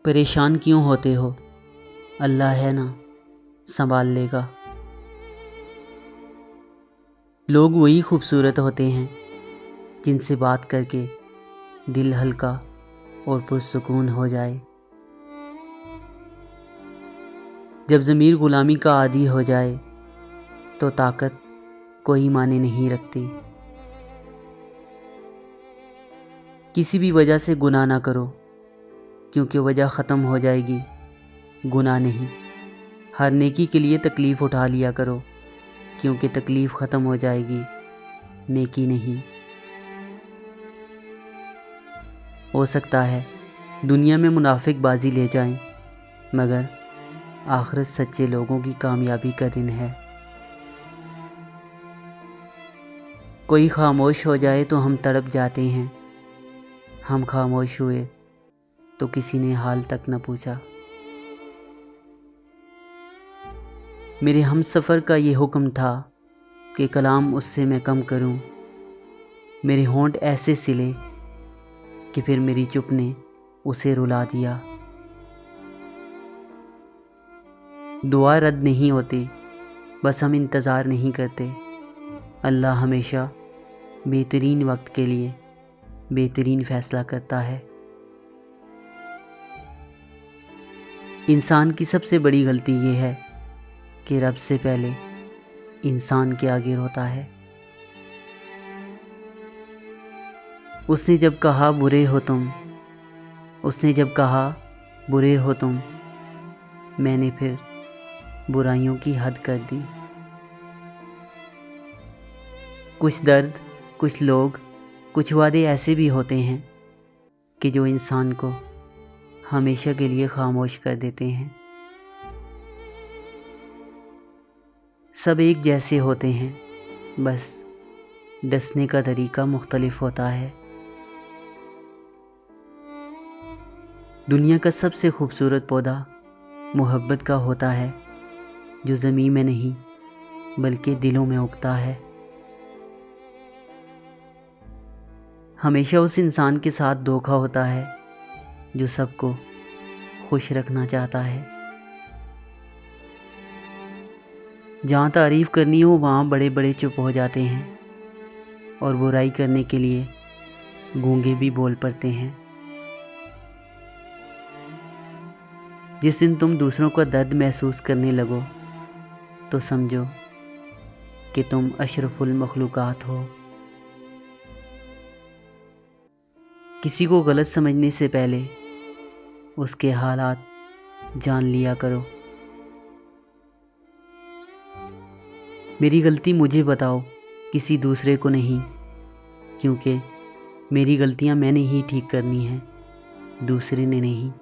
پریشان کیوں ہوتے ہو؟ اللہ ہے نا، سنبھال لے گا۔ لوگ وہی خوبصورت ہوتے ہیں جن سے بات کر کے دل ہلکا اور پرسکون ہو جائے۔ جب ضمیر غلامی کا عادی ہو جائے تو طاقت کوئی معنی نہیں رکھتی۔ کسی بھی وجہ سے گناہ نہ کرو، کیونکہ وجہ ختم ہو جائے گی، گناہ نہیں۔ ہر نیکی کے لیے تکلیف اٹھا لیا کرو، کیونکہ تکلیف ختم ہو جائے گی، نیکی نہیں۔ ہو سکتا ہے دنیا میں منافق بازی لے جائیں، مگر آخرت سچے لوگوں کی کامیابی کا دن ہے۔ کوئی خاموش ہو جائے تو ہم تڑپ جاتے ہیں، ہم خاموش ہوئے تو کسی نے حال تک نہ پوچھا۔ میرے ہم سفر کا یہ حکم تھا کہ کلام اس سے میں کم کروں، میرے ہونٹ ایسے سلے کہ پھر میری چپ نے اسے رلا دیا۔ دعا رد نہیں ہوتی، بس ہم انتظار نہیں کرتے۔ اللہ ہمیشہ بہترین وقت کے لیے بہترین فیصلہ کرتا ہے۔ انسان کی سب سے بڑی غلطی یہ ہے کہ رب سے پہلے انسان کے آگے روتا ہے۔ اس نے جب کہا برے ہو تم، اس نے جب کہا برے ہو تم، میں نے پھر برائیوں کی حد کر دی۔ کچھ درد، کچھ لوگ، کچھ وعدے ایسے بھی ہوتے ہیں کہ جو انسان کو ہمیشہ کے لیے خاموش کر دیتے ہیں۔ سب ایک جیسے ہوتے ہیں، بس ڈسنے کا طریقہ مختلف ہوتا ہے۔ دنیا کا سب سے خوبصورت پودا محبت کا ہوتا ہے، جو زمین میں نہیں بلکہ دلوں میں اگتا ہے۔ ہمیشہ اس انسان کے ساتھ دھوکا ہوتا ہے جو سب کو خوش رکھنا چاہتا ہے۔ جہاں تعریف کرنی ہو وہاں بڑے بڑے چپ ہو جاتے ہیں، اور برائی کرنے کے لیے گونگے بھی بول پڑتے ہیں۔ جس دن تم دوسروں کا درد محسوس کرنے لگو تو سمجھو کہ تم اشرف المخلوقات ہو۔ کسی کو غلط سمجھنے سے پہلے اس کے حالات جان لیا کرو۔ میری غلطی مجھے بتاؤ، کسی دوسرے کو نہیں، کیونکہ میری غلطیاں میں نے ہی ٹھیک کرنی ہیں، دوسرے نے نہیں۔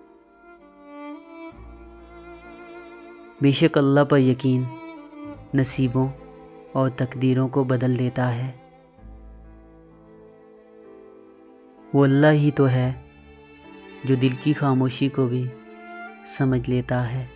بے شک اللہ پر یقین نصیبوں اور تقدیروں کو بدل دیتا ہے۔ وہ اللہ ہی تو ہے جو دل کی خاموشی کو بھی سمجھ لیتا ہے۔